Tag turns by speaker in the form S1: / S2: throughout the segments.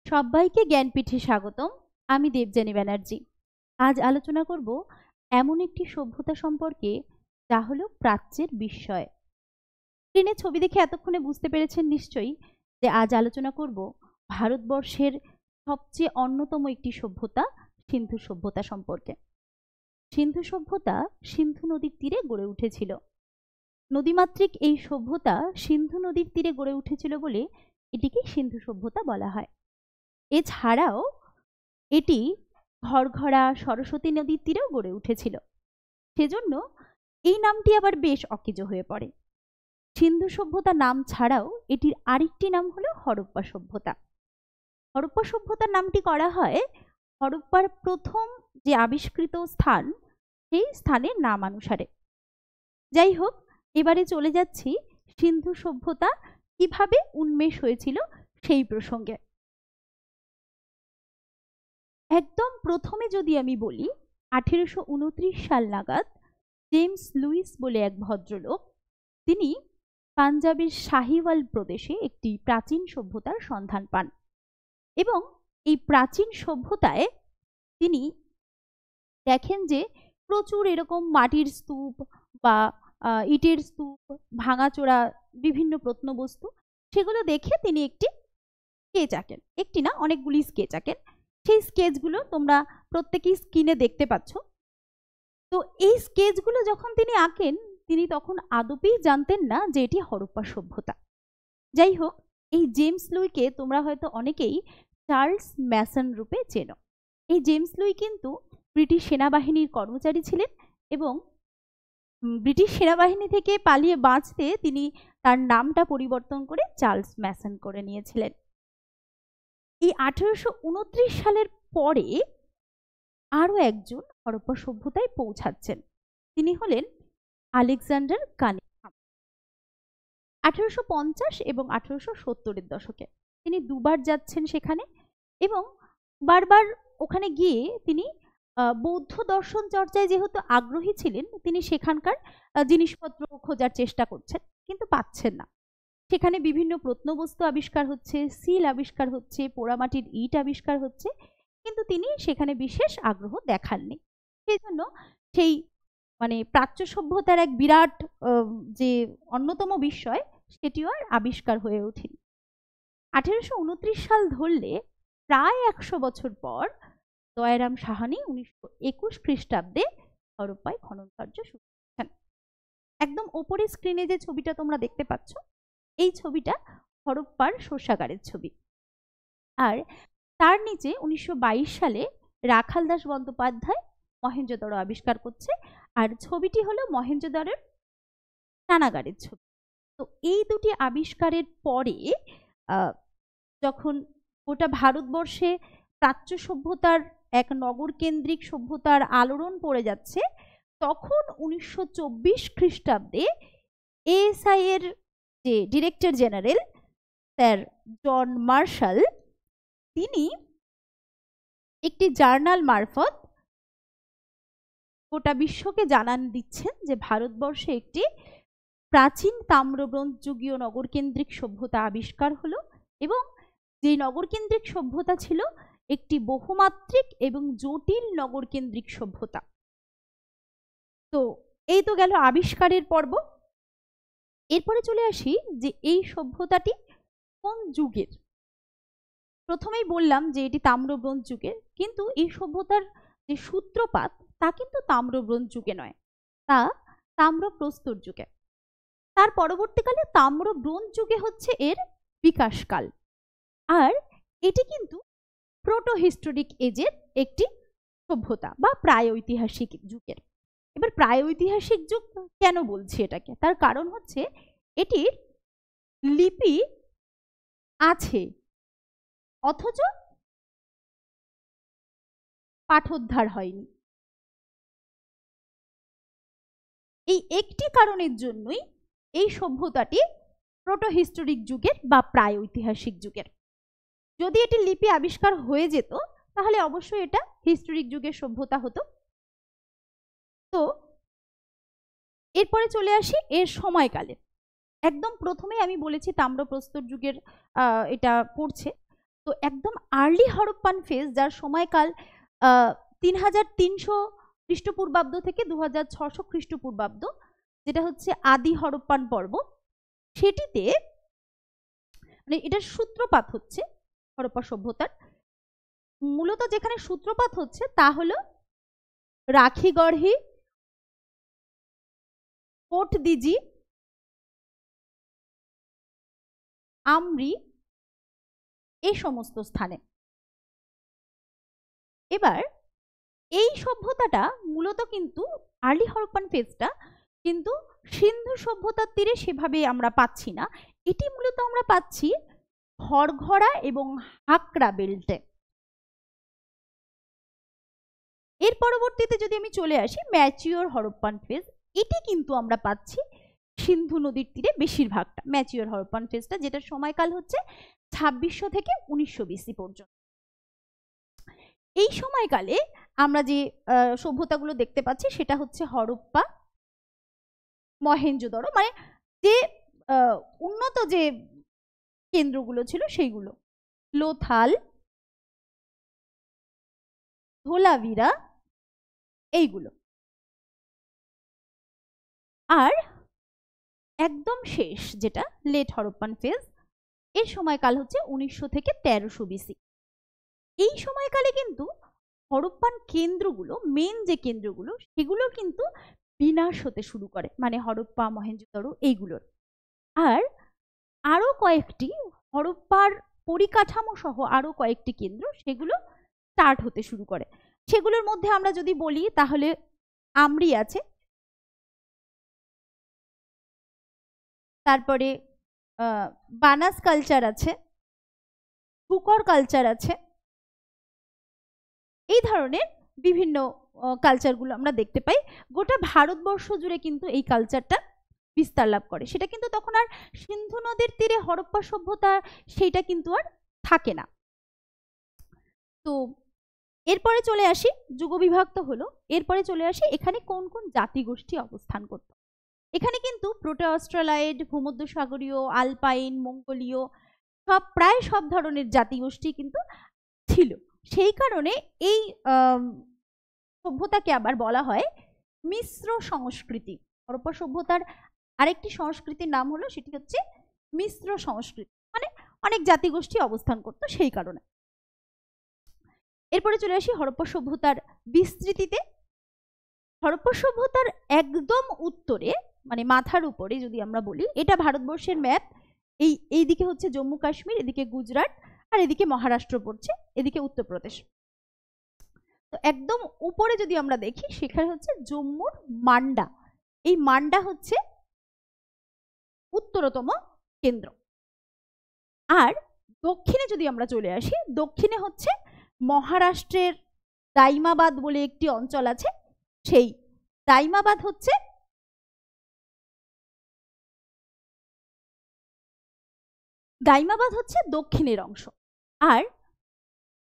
S1: সবাইকে জ্ঞানপীঠে স্বাগতম। আমি দেবযানী ব্যানার্জি। আজ আলোচনা করব এমন একটি সভ্যতা সম্পর্কে যা হলো প্রাচ্যের বিস্ময়। স্ক্রিনে ছবি দেখে এতক্ষণে বুঝতে পেরেছেন নিশ্চয়ই যে আজ আলোচনা করব ভারতবর্ষের সবচেয়ে অন্যতম একটি সভ্যতা, সিন্ধু সভ্যতা সম্পর্কে। সিন্ধু সভ্যতা সিন্ধু নদীর তীরে গড়ে উঠেছিল। নদীমাতৃক এই সভ্যতা সিন্ধু নদীর তীরে গড়ে উঠেছিল বলে এটিকে সিন্ধু সভ্যতা বলা হয়। এছাড়াও এটি ঘরঘরা সরস্বতী নদীর তীরেও গড়ে উঠেছিল, সেজন্য এই নামটি আবার বেশ অকেজো হয়ে পড়ে। সিন্ধু সভ্যতা নাম ছাড়াও এটির আরেকটি নাম হলো হরপ্পা সভ্যতা। হরপ্পা সভ্যতার নামটি করা হয় হরপ্পার প্রথম যে আবিষ্কৃত স্থান সেই স্থানের নাম অনুসারে। যাই হোক, এবারে চলে যাচ্ছি সিন্ধু সভ্যতা কিভাবে উন্মেষ হয়েছিল সেই প্রসঙ্গে। একদম প্রথমে যদি আমি বলি 1829 সাল নাগাদ জেমস লুইস বলে এক ভদ্রলোক, তিনি পাঞ্জাবের শাহিওয়াল প্রদেশে একটি প্রাচীন সভ্যতার সন্ধান পান এবং এই প্রাচীন সভ্যতায় তিনি দেখেন যে প্রচুর এরকম মাটির স্তূপ বা ইটের স্তূপ, ভাঙাচোরা বিভিন্ন প্রত্নবস্তু, সেগুলো দেখে তিনি একটি স্কেচ আঁকেন। একটি না, অনেকগুলি স্কেচ আঁকেন। সেই স্কেচগুলো তোমরা প্রত্যেকেই স্ক্রিনে দেখতে পাচ্ছ। তো এই স্কেচগুলো যখন তিনি আঁকেন, তিনি তখন আদপেই জানতেন না যে এটি হরপ্পা সভ্যতা। যাই হোক, এই জেমস লুইকে তোমরা হয়তো অনেকেই চার্লস ম্যাসন রূপে চেনো। এই জেমস লুই কিন্তু ব্রিটিশ সেনাবাহিনীর কর্মচারী ছিলেন এবং ব্রিটিশ সেনাবাহিনী থেকে পালিয়ে বাঁচতে তিনি তার নামটা পরিবর্তন করে চার্লস ম্যাসন করে নিয়েছিলেন। এই 1829 সালের পরে আরো একজন হরপ্পা সভ্যতায় পৌঁছাচ্ছেন, তিনি হলেন আলেকজান্ডার কানিংহাম। 1850 এবং 1870-এর দশকে তিনি দুবার যাচ্ছেন সেখানে এবং বারবার ওখানে গিয়ে তিনি বৌদ্ধ দর্শন চর্চায় যেহেতু আগ্রহী ছিলেন, তিনি সেখানকার জিনিসপত্র খোঁজার চেষ্টা করছেন, কিন্তু পাচ্ছেন না। সেখানে বিভিন্ন প্রত্নবস্তু আবিষ্কার হচ্ছে, সিল আবিষ্কার হচ্ছে, পোড়ামাটির ইট আবিষ্কার হচ্ছে, কিন্তু তিনি সেখানে বিশেষ আগ্রহ দেখাননি। সেই জন্য সেই প্রাচ্য সভ্যতার এক বিরাট যে অন্যতম বিস্ময়, সেটিও আর আবিষ্কার হয়ে ওঠেনি। 1829 সাল ধরলে প্রায় 100 বছর পর দয়ারাম সাহানি 1921 খ্রিস্টাব্দে হরপ্পায় খনন কার্য শুরু করেছেন। একদম ওপরে স্ক্রিনে যে ছবিটা তোমরা দেখতে পাচ্ছ, এই ছবিটা হরপ্পার শৌচাগারের ছবি। আর তার নিচে 1922 সালে রাখাল দাস বন্দ্যোপাধ্যায় মহেঞ্জোদারো আবিষ্কার করছে, আর ছবিটি হলো মহেঞ্জোদারোর স্নানাগারের ছবি। তো এই দুটি আবিষ্কারের পরে যখন গোটা ভারতবর্ষে প্রাচ্য সভ্যতার এক নগর কেন্দ্রিক সভ্যতার আলোড়ন পড়ে যাচ্ছে, তখন 1924 খ্রিস্টাব্দে এএসআই এর যে director general sir John Marshall, তিনি একটি জার্নাল মারফত গোটা বিশ্বকে জানান দিচ্ছেন যে ভারতবর্ষে একটি প্রাচীন তাম্রব্রোঞ্জ যুগীয় নগরকেন্দ্রিক সভ্যতা আবিষ্কার হলো এবং যে নগরকেন্দ্রিক সভ্যতা ছিল একটি বহুমাত্রিক এবং জটিল নগরকেন্দ্রিক সভ্যতা। তো এই তো গেল আবিষ্কারের পর্ব। এরপরে চলে আসি যে এই সভ্যতাটি কোন যুগের। প্রথমেই বললাম যে এটি তাম্রব্রোঞ্জ যুগের, কিন্তু এই সভ্যতার যে সূত্রপাত তা কিন্তু তাম্রব্রোঞ্জ যুগে নয়, তা তাম্রপ্রস্তর যুগে। তার পরবর্তীকালে তাম্রব্রোঞ্জ যুগে হচ্ছে এর বিকাশকাল। আর এটি কিন্তু প্রোটো হিস্টোরিক এজের একটি সভ্যতা বা প্রায় ঐতিহাসিক যুগের। এবার প্রায় ঐতিহাসিক যুগ কেন বলছি এটাকে, তার কারণ হচ্ছে এটির লিপি আছে অথচ পাঠোদ্ধার হয়নি। এই একটি কারণের জন্যই এই সভ্যতাটি প্রোটো হিস্টোরিক যুগের বা প্রায় ঐতিহাসিক যুগের। যদি এটি লিপি আবিষ্কার হয়ে যেত তাহলে অবশ্যই এটা হিস্টোরিক যুগের সভ্যতা হতো। তো এরপরে চলে আসি এর সময়কালে। একদম প্রথমে আমি বলেছি তাম্রপ্রস্তর যুগের এটা পড়ছে। তো একদম আর্লি হরপ্পান ফেজ, যার সময়কাল 3300 খ্রিস্টপূর্বাব্দ থেকে 2600 খ্রিস্টপূর্বাব্দ, যেটা হচ্ছে আদি হরপ্পান পর্ব, সেটিতে মানে এটার সূত্রপাত হচ্ছে হরপ্পা সভ্যতার। মূলত যেখানে সূত্রপাত হচ্ছে তা হলো রাখিগড়হি, কোটদিজি, আমরি, এই সমস্ত স্থানে। এবার এই সভ্যতাটা মূলত কিন্তু আর্লি হরপ্পান ফেজটা কিন্তু সিন্ধু সভ্যতার তীরে সেভাবে আমরা পাচ্ছি না, এটি মূলত আমরা পাচ্ছি ঘরঘরা এবং হাকরা বেল্টে। এর পরবর্তীতে যদি আমি চলে আসি ম্যাচিওর হরপ্পান ফেজ, এটি কিন্তু আমরা পাচ্ছি সিন্ধু নদীর তীরে বেশিরভাগটা ম্যাচিওর হরপ্পান ফেজটা, যেটার সময়কাল হচ্ছে 2600 থেকে 1900 বিসি পর্যন্ত। এই সময়কালে আমরা যে সভ্যতাগুলো দেখতে পাচ্ছি সেটা হচ্ছে হরপ্পা, মহেঞ্জোদড়ো, মানে যে উন্নত যে কেন্দ্রগুলো ছিল সেইগুলো, লোথাল, ধোলাভিরা, এইগুলো। আর একদম শেষ যেটা লেট হরপ্পান ফেজ, এর সময়কাল হচ্ছে 1900 থেকে 1300 বিসি। এই সময়কালে কিন্তু হরপ্পান কেন্দ্রগুলো, মেন যে কেন্দ্রগুলো সেগুলো কিন্তু বিনাশ হতে শুরু করে, মানে হরপ্পা, মহেঞ্জোদড়ো এইগুলোর। আর আরো কয়েকটি হরপ্পার পরিকাঠামো সহ আরো কয়েকটি কেন্দ্র সেগুলো স্টার্ট হতে শুরু করে। সেগুলোর মধ্যে আমরা যদি বলি তাহলে আমরি আছে, তারপরে বানাস কালচার আছে, হুকর কালচার আছে, এই ধরনের বিভিন্ন কালচারগুলো আমরা দেখতে পাই। গোটা ভারতবর্ষ জুড়ে কিন্তু এই কালচারটা বিস্তার লাভ করে। সেটা কিন্তু তখন আর সিন্ধু নদীর তীরে হরপ্পা সভ্যতা সেইটা কিন্তু আর থাকে না। তো এরপরে চলে আসি, যুগবিভাগ তো হলো, এরপরে চলে আসি এখানে কোন কোন জাতিগোষ্ঠী অবস্থান করত। এখানে কিন্তু প্রোটো অস্ট্রালয়েড, ভূমধ্যসাগরীয়, আলপাইন, মঙ্গোলীয় প্রায় সব ধরনের জাতিগোষ্ঠী কিন্তু ছিল। সেই কারণে এই সভ্যতাকে আবার বলা হয় মিশ্র সংস্কৃতি। হরপ্পা সভ্যতার আরেকটি সংস্কৃতির নাম হলো, সেটি হচ্ছে মিশ্র সংস্কৃতি, মানে অনেক জাতিগোষ্ঠী অবস্থান করত সেই কারণে। এরপরে চলে আসি হরপ্পা সভ্যতার বিস্তৃতিতে। হরপ্পা সভ্যতার একদম উত্তরে, মানে মাথার উপরে যদি আমরা বলি, এটা ভারতবর্ষের ম্যাপ, এই দিকে হচ্ছে জম্মু কাশ্মীর, এদিকে গুজরাট, আর এদিকে মহারাষ্ট্র পড়ছে, এদিকে উত্তরপ্রদেশ। তো একদম উপরে যদি আমরা দেখি সেখানে হচ্ছে জম্মুর মান্ডা, এই মান্ডা হচ্ছে উত্তরতম কেন্দ্র। আর দক্ষিণে যদি আমরা চলে আসি, দক্ষিণে হচ্ছে মহারাষ্ট্রের দাইমাবাদ বলে একটি অঞ্চল আছে, সেই দাইমাবাদ হচ্ছে দক্ষিণের অংশ। আর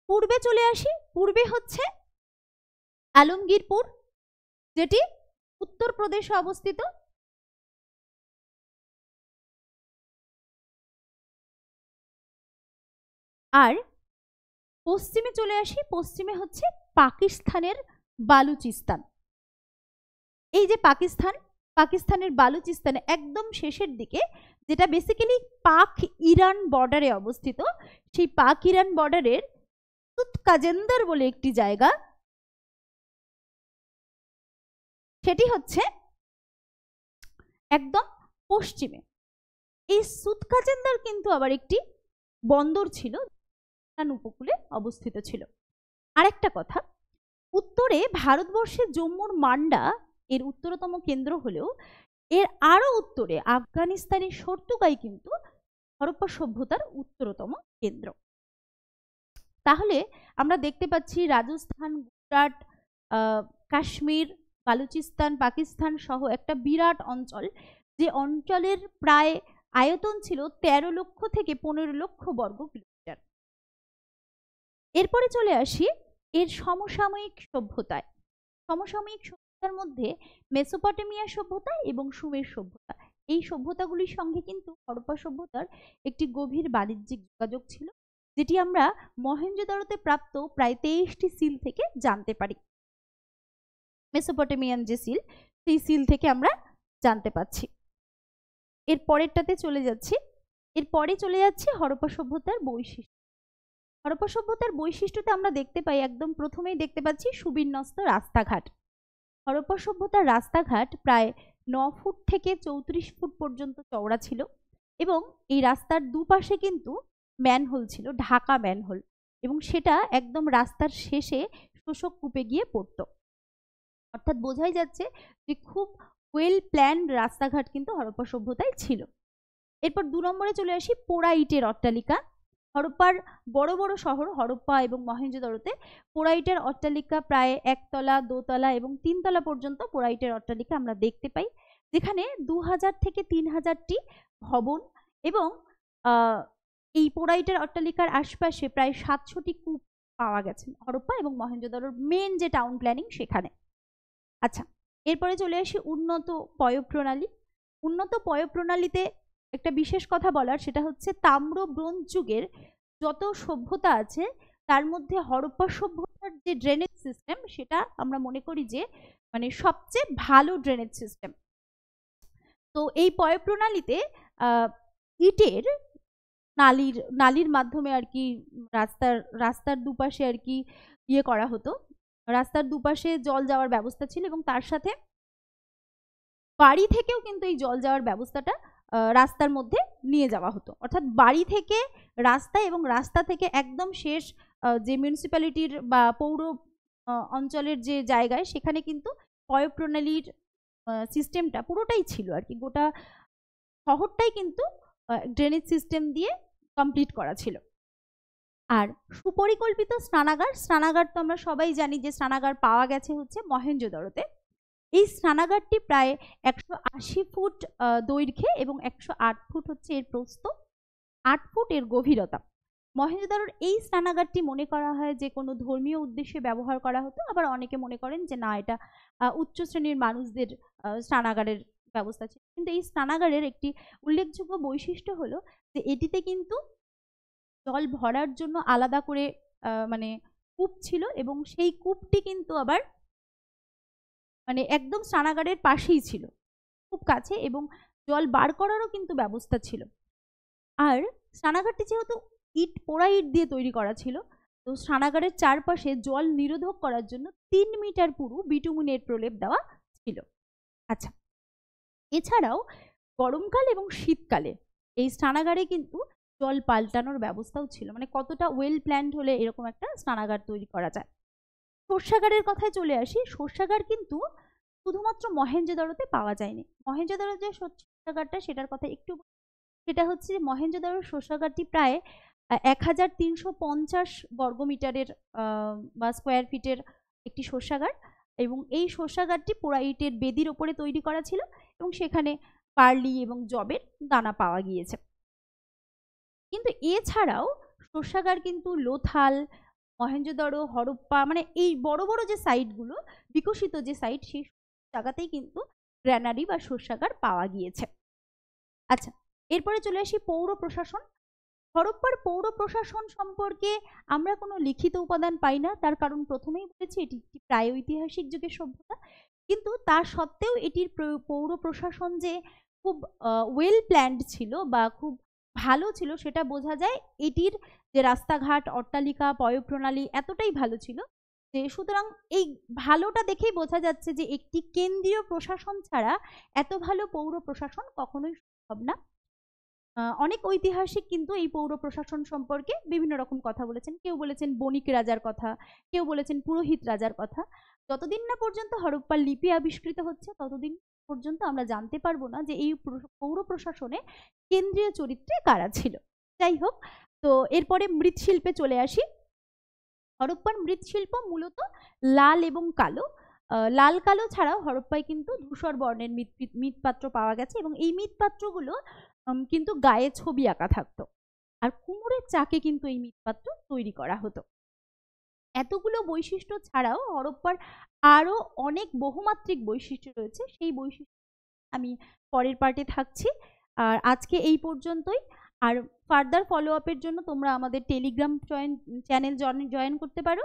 S1: পূর্বে চলে আসি, পূর্বে হচ্ছে আলমগীরপুর, যেটি উত্তরপ্রদেশে অবস্থিত। আর পশ্চিমে চলে আসি, পশ্চিমে হচ্ছে পাকিস্তানের বালুচিস্তান। এই যে পাকিস্তানের বালুচিস্তানে একদম শেষের দিকে, যেটা বেসিক্যালি পাক ইরান বর্ডারে অবস্থিত, সেই পাক ইরান বর্ডারের সুতকাজেন্দর বলে একটি জায়গা, সেটি হচ্ছে একদম পশ্চিমে। এই সুতকাজেন্দর কিন্তু আবার একটি বন্দর ছিল, উপকূলে অবস্থিত ছিল। আরেকটা কথা, উত্তরে ভারতবর্ষের জম্মুর মান্ডা এর উত্তরতম কেন্দ্র হলেও এর আরো উত্তরে আফগানিস্তানের শর্তুকাই কিন্তু হরপ্পা সভ্যতার উত্তরতম কেন্দ্র। তাহলে আমরা দেখতে পাচ্ছি রাজস্থান, গুজরাট, কাশ্মীর, বালুচিস্তান, পাকিস্তান সহ একটা বিরাট অঞ্চল, যে অঞ্চলের প্রায় আয়তন ছিল 13 লক্ষ থেকে 15 লক্ষ বর্গ কিলোমিটার। এরপরে চলে আসি এর সমসাময়িক সভ্যতায়। সমসাময়িক সভ্যতার মধ্যে মেসোপটেমিয়া সভ্যতা এবং সুমের সভ্যতা, এই সভ্যতাগুলির সঙ্গে কিন্তু হরপ্পা সভ্যতার একটি গভীর বাণিজ্যিক যোগাযোগ ছিল। যেটি আমরা মহেঞ্জোদারোতে প্রাপ্ত প্রায় 23টি সিল থেকে জানতে পারি। মেসোপটেমিয়ান যে সিল, সেই সিল থেকে আমরা জানতে পাচ্ছি। এর পরেরটাতে চলে যাচ্ছি। এরপরে চলে যাচ্ছি হরপ্পা সভ্যতার বৈশিষ্ট্য। হরপ্পা সভ্যতার বৈশিষ্ট্যতে আমরা দেখতে পাই, একদম প্রথমেই দেখতে পাচ্ছি সুবিন্যস্ত রাস্তাঘাট। হরপ্পা সভ্যতার রাস্তাঘাট প্রায় 9 ফুট থেকে 34 ফুট পর্যন্ত চওড়া ছিল এবং এই রাস্তার দুপাশে কিন্তু ম্যানহোল ছিল, ঢাকা ম্যানহোল, এবং সেটা একদম রাস্তার শেষে শোষক কূপে গিয়ে পড়তো। অর্থাৎ বোঝাই যাচ্ছে যে খুব ওয়েল প্ল্যান্ড রাস্তাঘাট কিন্তু হরপ্পা সভ্যতায় ছিল। এরপর 2 নম্বরে চলে আসি পোড়া ইটের অট্টালিকা। হরপ্পার বড় বড় শহর হরপ্পা এবং মহেঞ্জোদারোতে পোড়া ইটের অট্টালিকা প্রায় 1 তলা, 2 তলা এবং 3 তলা পর্যন্ত পোড়া ইটের অট্টালিকা আমরা দেখতে পাই, যেখানে 2000 থেকে 3000টি ভবন এবং এই পোড়া ইটের অট্টালিকার আশপাশে প্রায় 700টি কূপ পাওয়া গেছে হরপ্পা এবং মহেঞ্জোদারোর মেন যে টাউন প্ল্যানিং সেখানে। আচ্ছা, এরপরে চলে আসি উন্নত পয়ঃপ্রণালী। উন্নত পয়ঃপ্রণালীতে একটা বিশেষ কথা বলার, সেটা হচ্ছে তাম্র ব্রোঞ্জ যুগের যত সভ্যতা আছে তার মধ্যে হরপ্পা সভ্যতার যে ড্রেনেজ সিস্টেম সেটা আমরা মনে করি যে মানে সবচেয়ে ভালো ড্রেনেজ সিস্টেম। তো এই পয়ঃপ্রণালীতে ইটের নালির মাধ্যমে আর কি রাস্তার দুপাশে আর কি ইয়ে করা হতো, রাস্তার দুপাশে জল যাওয়ার ব্যবস্থা ছিল এবং তার সাথে বাড়ি থেকেও কিন্তু এই জল যাওয়ার ব্যবস্থাটা রাস্তার মধ্যে নিয়ে যাওয়া হতো। অর্থাৎ বাড়ি থেকে রাস্তা এবং রাস্তা থেকে একদম শেষ যে মিউনিসিপ্যালিটির বা পৌর অঞ্চলের যে জায়গায়, সেখানে কিন্তু পয়ঃপ্রণালীর সিস্টেমটা পুরোটাই ছিল আর কি, গোটা শহরটাই কিন্তু ড্রেনেজ সিস্টেম দিয়ে কমপ্লিট করা ছিল। আর সুপরিকল্পিত স্নানাগার তো আমরা সবাই জানি যে স্নানাগার পাওয়া গেছে হচ্ছে মহেঞ্জোদারোতে। এই স্নানাগারটি প্রায় 180 ফুট দৈর্ঘ্যে এবং 108 ফুট হচ্ছে এর প্রস্থ, 8 ফুট এর গভীরতা। মহেঞ্জোদারোর এই স্নানাগারটি মনে করা হয় যে কোনো ধর্মীয় উদ্দেশ্যে ব্যবহার করা হতো, আবার অনেকে মনে করেন যে না, এটা উচ্চ শ্রেণীর মানুষদের স্নানাগারের ব্যবস্থা ছিল। কিন্তু এই স্নানাগারের একটি উল্লেখযোগ্য বৈশিষ্ট্য হলো যে এটিতে কিন্তু জল ভরার জন্য আলাদা করে মানে কূপ ছিল এবং সেই কূপটি কিন্তু আবার মানে একদম স্নানাগারের পাশেই ছিল, খুব কাছে, এবং জল বার করারও কিন্তু ব্যবস্থা ছিল। আর স্নানাগারটি যেহেতু পোড়া ইট দিয়ে তৈরি করা ছিল, তো স্নানাগারের চারপাশে জল নিরোধক করার জন্য 3 মিটার পুরু বিটুমিনের প্রলেপ দেওয়া ছিল। আচ্ছা, এছাড়াও গরমকাল এবং শীতকালে এই স্নানাগারে কিন্তু জল পাল্টানোর ব্যবস্থাও ছিল। মানে কতটা ওয়েল প্ল্যান্ড হলে এরকম একটা স্নানাগার তৈরি করা যায়। শস্যাগারের কথায় চলে আসি। শস্যাগার কিন্তু শুধুমাত্র মহেঞ্জোদারোতে পাওয়া যায়নি। মহেঞ্জোদারোর যে শস্যাগারটা সেটার কথা একটু, সেটা হচ্ছে মহেঞ্জোদারোর শস্যাগারটি প্রায় 1350 বর্গমিটারের বা স্কোয়ার ফিটের একটি শস্যাগার, এবং এই শস্যাগারটি পোড়া ইটের বেদির ওপরে তৈরি করা ছিল এবং সেখানে বার্লি এবং যবের দানা পাওয়া গিয়েছে। কিন্তু এছাড়াও শস্যাগার কিন্তু লোথাল, মহেঞ্জোদারো, হরপ্পা, মানে এই বড় বড় যে সাইটগুলো, বিকশিত যে সাইট, সেই জায়গাতেই কিন্তু গ্র্যানারি বা শস্যাগার পাওয়া গিয়েছে। আচ্ছা, এরপরে চলে আসি পৌর প্রশাসন। হরপ্পার পৌর প্রশাসন সম্পর্কে আমরা কোনো লিখিত উপাদান পাই না, তার কারণ প্রথমেই বলেছি এটি একটি প্রাগৈতিহাসিক যুগের সভ্যতা, কিন্তু তা সত্ত্বেও এটির পৌর প্রশাসন যে খুব ওয়েল প্ল্যান্ড ছিল বা খুব ভালো ছিল সেটা বোঝা যায়। এটির যে রাস্তাঘাট, অট্টালিকা, পয়ঃপ্রণালী এতটাই ভালো ছিল যে সুতরাং এই ভালোটা দেখেই বোঝা যাচ্ছে যে একটি কেন্দ্রীয় প্রশাসন ছাড়া এত ভালো পৌর প্রশাসন কখনোই সম্ভব না। অনেক ঐতিহাসিক কিন্তু এই পৌর প্রশাসন সম্পর্কে বিভিন্ন রকম কথা বলেছেন। কেউ বলেছেন বণিক রাজার কথা, কেউ বলেছেন পুরোহিত রাজার কথা। যতদিন না পর্যন্ত হরপ্পার লিপি আবিষ্কৃত হচ্ছে ততদিন পর্যন্ত আমরা জানতে পারবো না যে এই পৌর প্রশাসনে কেন্দ্রীয় চরিত্রে কারা ছিল। যাই হোক, তো এরপরে মৃৎশিল্পে চলে আসি। হরপ্পার মৃৎশিল্প মূলত লাল এবং কালো। লাল কালো ছাড়াও হরপ্পায় কিন্তু ধূসর বর্ণের মৃৎপাত্র পাওয়া গেছে এবং এই মৃৎপাত্রগুলো কিন্তু গায়ে ছবি আঁকা থাকতো, আর কুমোরের চাকে কিন্তু এই মৃৎপাত্র তৈরি করা হতো। এতগুলো বৈশিষ্ট্য ছাড়াও হরপ্পার আরো অনেক বহুমাত্রিক বৈশিষ্ট্য রয়েছে, সেই বৈশিষ্ট্য আমি পরের পার্টে থাকছি। আর আজকে এই পর্যন্তই। আর ফার্দার ফলো আপের জন্য তোমরা আমাদের টেলিগ্রাম চ্যানেল জয়েন করতে পারো।